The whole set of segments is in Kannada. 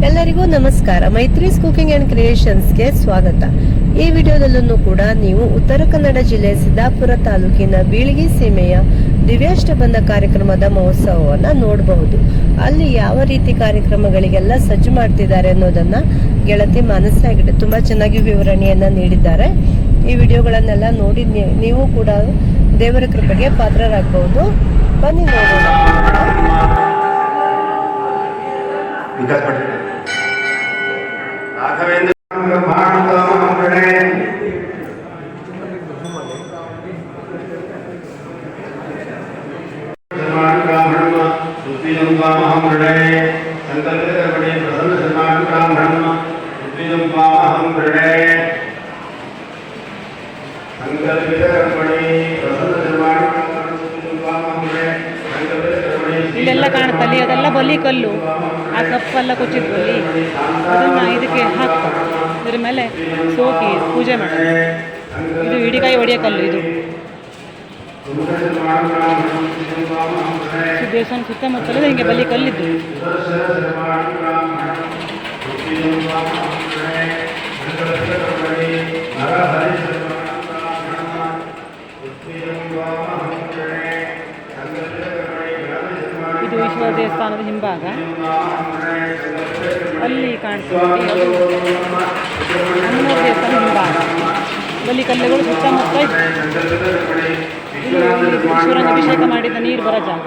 ಎಲ್ಲರಿಗೂ ನಮಸ್ಕಾರ. ಮೈತ್ರೀಸ್ ಕುಕಿಂಗ್ ಅಂಡ್ ಕ್ರಿಯೇಷನ್ಸ್ಗೆ ಸ್ವಾಗತ. ಈ ವಿಡಿಯೋದಲ್ಲೂ ಕೂಡ ನೀವು ಉತ್ತರ ಕನ್ನಡ ಜಿಲ್ಲೆ ಸಿದ್ದಾಪುರ ತಾಲೂಕಿನ ಬೀಳಗಿ ಸೀಮೆಯ ದಿವ್ಯಾಷ್ಟಬಂಧ ಕಾರ್ಯಕ್ರಮದ ಮಹೋತ್ಸವವನ್ನು ನೋಡಬಹುದು. ಅಲ್ಲಿ ಯಾವ ರೀತಿ ಕಾರ್ಯಕ್ರಮಗಳಿಗೆಲ್ಲ ಸಜ್ಜು ಮಾಡ್ತಿದ್ದಾರೆ ಅನ್ನೋದನ್ನ ಗೆಳತಿ ಮಾನಸಾಗಿದೆ ತುಂಬಾ ಚೆನ್ನಾಗಿ ವಿವರಣೆಯನ್ನ ನೀಡಿದ್ದಾರೆ. ಈ ವಿಡಿಯೋಗಳನ್ನೆಲ್ಲ ನೋಡಿ ನೀವು ಕೂಡ ದೇವರ ಕೃಪೆಗೆ ಪಾತ್ರರಾಗಬಹುದು. ಬನ್ನಿ ನೋಡೋಣ. ಇಲ್ಲೆಲ್ಲ ಕಾಣುತ್ತಲ್ಲಿ ಅದೆಲ್ಲ ಬಲಿ ಕಲ್ಲು, ಆ ಕಪ್ಪೆಲ್ಲ ಕೊಚ್ಚಿದ ಬಲಿ, ಅದನ್ನು ಇದಕ್ಕೆ ಹಾಕ್ತಾರೆ. ಇದ್ರ ಮೇಲೆ ಸೋಕಿ ಪೂಜೆ ಮಾಡ್ತಾರೆ. ಇದು ಇಡಿಕಾಯಿ ಹೊಡೆಯೋ ಕಲ್ಲು. ಇದು ದೇವಸ್ಥಾನ ಸುತ್ತಮುತ್ತಲ ಹಿಂಗೆ ಬಲಿ ಕಲ್ಲಿದ್ದು. ಇದು ಈಶ್ವರ ದೇವಸ್ಥಾನದ ಹಿಂಭಾಗ. ಅಲ್ಲಿ ಕಾಣ್ತೀವಿ ಹನುಮ ದೇವಸ್ಥಾನ ಹಿಂಭಾಗ. ಬಲಿ ಕಲ್ಲುಗಳು ಸುತ್ತಮುತ್ತ ಈಶ್ವರನ ಅಭಿಷೇಕ ಮಾಡಿದ ನೀರು ಬರೋ ಜಾಗ.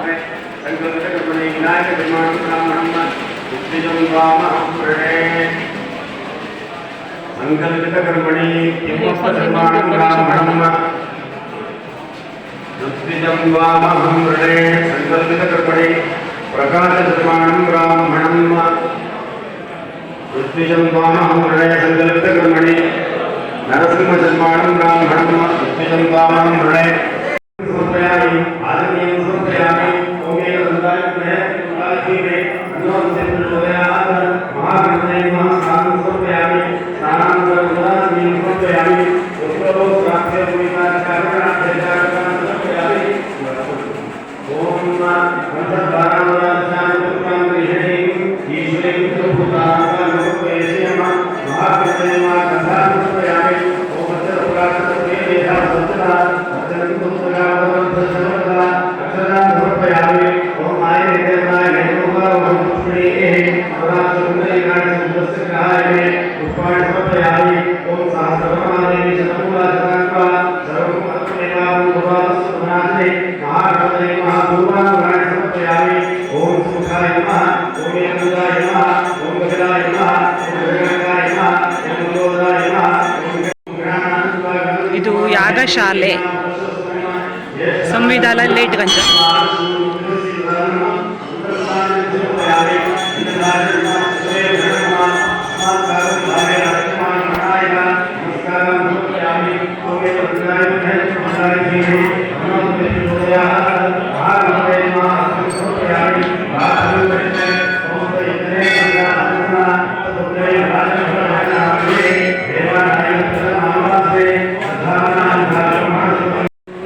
प्रकाशमाणं ब्राह्मणं ऋत्विजं वामहं हृदये संकल्पितकर्मणि नरसिंहजन्माणं ब्राह्मणं ऋत्विजं वामहं हृदये समर्पयामि आदरणीयं समर्पयामि ओमे दन्ताय प्रयत्नकाले अन्नोऽस्मिन् प्रचोदयात् महागणपतये नमः स्नानं समर्पयामि स्नानानन्तरं उदासीनं समर्पयामि उत्तरो स्वास्थ्य पुण्यकार्यकारणं समर्पयामि ओम ಇದು ಯಾಗಶಾಲೆ ಸಂವಿಧಾನ ಲೇಟ್ಗಂಜ.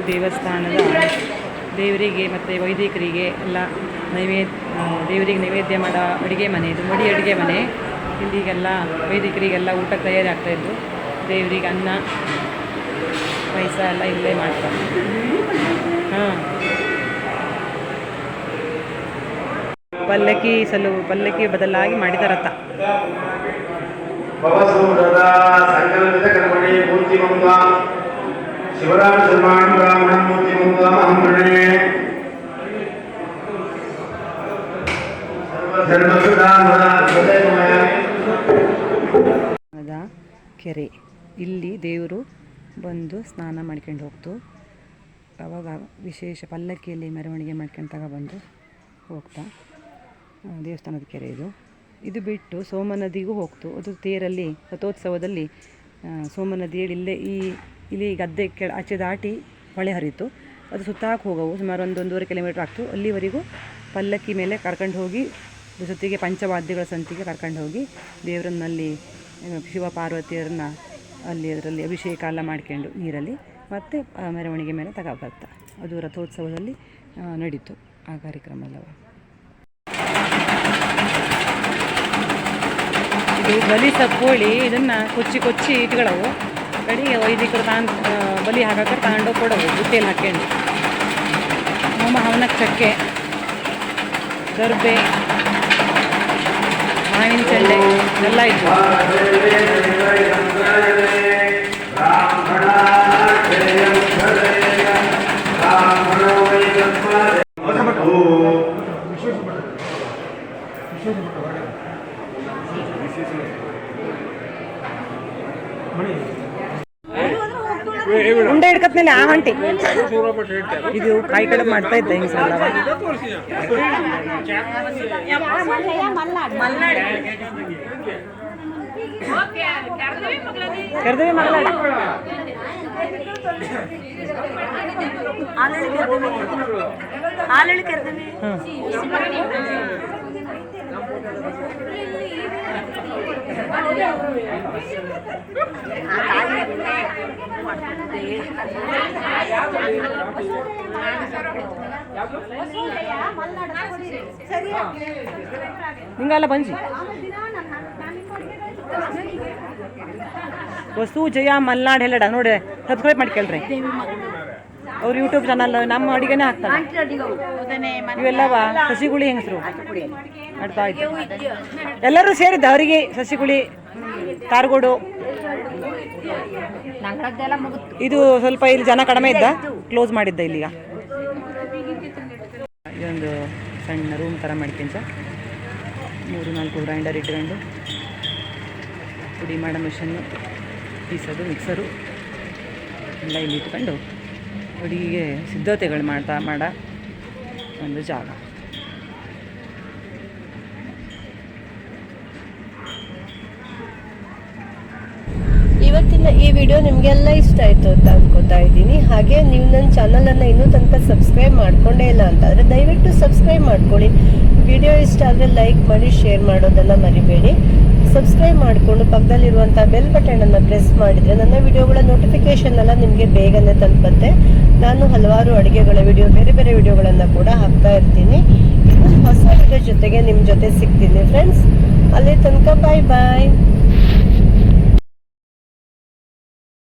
ದೇವಸ್ಥಾನದ ದೇವರಿಗೆ ಮತ್ತು ವೈದಿಕರಿಗೆ ಎಲ್ಲ ದೇವರಿಗೆ ನೈವೇದ್ಯ ಮಾಡೋ ಅಡುಗೆ ಮನೆ. ಇದು ಮಡಿ ಅಡುಗೆ ಮನೆ. ಇಲ್ಲಿಗೆಲ್ಲ ವೈದಿಕರಿಗೆಲ್ಲ ಊಟಕ್ಕೆ ತಯಾರಿ ಆಗ್ತಾಯಿದ್ದು. ದೇವರಿಗೆ ಅನ್ನ ಪಾಯಸ ಎಲ್ಲ ಇಲ್ಲೇ ಮಾಡ್ತಾರೆ. ಪಲ್ಲಕ್ಕಿ ಬದಲಾಗಿ ಮಾಡಿದ ರಥ. ಶಿವರಾಮ ಶರ್ಮಾಣ ಬ್ರಾಹ್ಮಣ ಮೂರ್ತಿ ಮುಂದಾಮಹಂಗಣೆ ಕೆರೆ. ಇಲ್ಲಿ ದೇವರು ಬಂದು ಸ್ನಾನ ಮಾಡ್ಕೊಂಡು ಹೋಗ್ತು. ಅವಾಗ ವಿಶೇಷ ಪಲ್ಲಕ್ಕಿಯಲ್ಲಿ ಮೆರವಣಿಗೆ ಮಾಡ್ಕೊಂಡು ತಗೊಬಂದು ಹೋಗ್ತಾ ದೇವಸ್ಥಾನದ ಕೆರೆ ಇದು. ಇದು ಬಿಟ್ಟು ಸೋಮನದಿಗೂ ಹೋಗ್ತು. ಅದು ತೇರಲ್ಲಿ ರಥೋತ್ಸವದಲ್ಲಿ ಸೋಮನದಿಯಲ್ಲಿ ಇಲ್ಲಿ ಗದ್ದೆ ಆಚೆ ದಾಟಿ ಹೊಳೆ ಹರಿತು. ಅದು ಸುತ್ತಾಕಿ ಹೋಗವು ಸುಮಾರು 1-1.5 ಕಿಲೋಮೀಟ್ರ್ ಆಗ್ತು. ಅಲ್ಲಿವರೆಗೂ ಪಲ್ಲಕ್ಕಿ ಮೇಲೆ ಕರ್ಕೊಂಡು ಹೋಗಿ ಜೊತೆಗೆ ಪಂಚವಾದ್ಯಗಳ ಸಂತಿಗೆ ಕರ್ಕೊಂಡು ಹೋಗಿ ದೇವರನ್ನಲ್ಲಿ ಶಿವ ಪಾರ್ವತಿಯರನ್ನ ಅಲ್ಲಿ ಅದರಲ್ಲಿ ಅಭಿಷೇಕ ಎಲ್ಲ ಮಾಡ್ಕೊಂಡು ನೀರಲ್ಲಿ ಮತ್ತು ಮೆರವಣಿಗೆ ಮೇಲೆ ತಗೊಬರ್ತಾ. ಅದು ರಥೋತ್ಸವದಲ್ಲಿ ನಡೀತು ಆ ಕಾರ್ಯಕ್ರಮ ಎಲ್ಲ. ಇದು ಬಲಿ ಸತ್ಕೋಳಿ ಇದನ್ನು ಕೊಚ್ಚಿ ಇಟ್ಗಳವು ಕಡೆಗೆ ವೈದಿಕರು ಬಲಿ ಹಾಕಕ್ಕೆ ತಗೊಂಡೋಗಿ ಕೊಡವು ಬುಟ್ಟೆಯಲ್ಲಿ ಹಾಕ್ಕೊಂಡು ಹೋಮ ಹವನಕ್ಕೆ ಚಕ್ಕೆ ದರ್ಬೆ ಮಾವಿನ ಚೆಂಡೆ ಎಲ್ಲ ಇತ್ತು. ಉಂಡೆ ಹಿಡ್ಕತ್ನಲ್ಲಿ ಆ ಹೊಂಟಿ ಇದು ಕಾಯಿ ಕಡೆ ಮಾಡ್ತಾ ಇದ್ದೆ ಹಿಂಗೆ ಸಲ ಕರ್ದೇವಿ ಮಗಳಾಡ ಹಿಂಗಲ್ಲ ಬಂಜಿ ವಸು ಜಯ ಮಲ್ನಾಡ್ ಹೇಳಡ ನೋಡಿ ಸಬ್ಸ್ಕ್ರೈಬ್ ಮಾಡ್ಕೊಳ್ರಿ. ಅವ್ರು ಯೂಟ್ಯೂಬ್ ಚಾನಲ್ ನಮ್ಮ ಅಡಿಗೆನೇ ಹಾಕ್ತಾರೆ. ಇವೆಲ್ಲವ ಸಸಿಗುಳಿ ಹೆಂಗಸರು ಮಾಡ್ತಾ ಇತ್ತು. ಎಲ್ಲರೂ ಸೇರಿದ್ದ ಅವರಿಗೆ ಸಸಿಗುಳಿ ಕಾರ್ಗೋಡು. ಇದು ಸ್ವಲ್ಪ ಇಲ್ಲಿ ಜನ ಕಡಿಮೆ ಇದ್ದ ಕ್ಲೋಸ್ ಮಾಡಿದ್ದ ಇಲ್ಲಿಗ. ಇದೊಂದು ಸಣ್ಣ ರೂಮ್ ಥರ ಮಾಡ್ಕೊಂತ 3-4 ಗ್ರೈಂಡರ್ ಇಟ್ಕೊಂಡು ಪುಡಿ ಮಾಡೋ ಮಿಷನ್ನು ಪೀಸೋದು ಮಿಕ್ಸರು ಎಲ್ಲ ಇಲ್ಲಿ ಇಟ್ಕೊಂಡು ಅಡುಗೆಗೆ ಸಿದ್ಧತೆಗಳು ಮಾಡೋ ಒಂದು ಜಾಗ. ಇವತ್ತಿನ ಈ ವಿಡಿಯೋ ನಿಮಗೆಲ್ಲ ಇಷ್ಟ ಆಯಿತು ಅಂತ ಅನ್ಕೋತಾ ಇದ್ದೀನಿ. ಹಾಗೆ ನೀವು ನನ್ನ ಚಾನಲನ್ನು ಇನ್ನೂ ತನಕ ಸಬ್ಸ್ಕ್ರೈಬ್ ಮಾಡ್ಕೊಂಡೇ ಇಲ್ಲ ಅಂತಂದರೆ ದಯವಿಟ್ಟು ಸಬ್ಸ್ಕ್ರೈಬ್ ಮಾಡ್ಕೊಳ್ಳಿ. ವಿಡಿಯೋ ಇಷ್ಟ ಆದರೆ ಲೈಕ್ ಮಾಡಿ, ಶೇರ್ ಮಾಡೋದನ್ನು ಮರಿಬೇಡಿ. ಸಬ್ಸ್ಕ್ರೈಬ್ ಮಾಡಿಕೊಂಡು ಪಕ್ಕದಲ್ಲಿರುವಂಥ ಬೆಲ್ ಬಟನನ್ನು ಪ್ರೆಸ್ ಮಾಡಿದರೆ ನನ್ನ ವಿಡಿಯೋಗಳ ನೋಟಿಫಿಕೇಷನ್ ಎಲ್ಲ ನಿಮಗೆ ಬೇಗನೆ ತಲುಪುತ್ತೆ. ನಾನು ಹಲವಾರು ಅಡುಗೆಗಳ ವಿಡಿಯೋ, ಬೇರೆ ಬೇರೆ ವಿಡಿಯೋಗಳನ್ನು ಕೂಡ ಹಾಕ್ತಾ ಇರ್ತೀನಿ. ಹೊಸ ವಿಡಿಯೋ ಜೊತೆಗೆ ನಿಮ್ಮ ಜೊತೆ ಸಿಗ್ತೀನಿ ಫ್ರೆಂಡ್ಸ್. ಅಲ್ಲಿ ತನಕ ಬಾಯ್ ಬಾಯ್.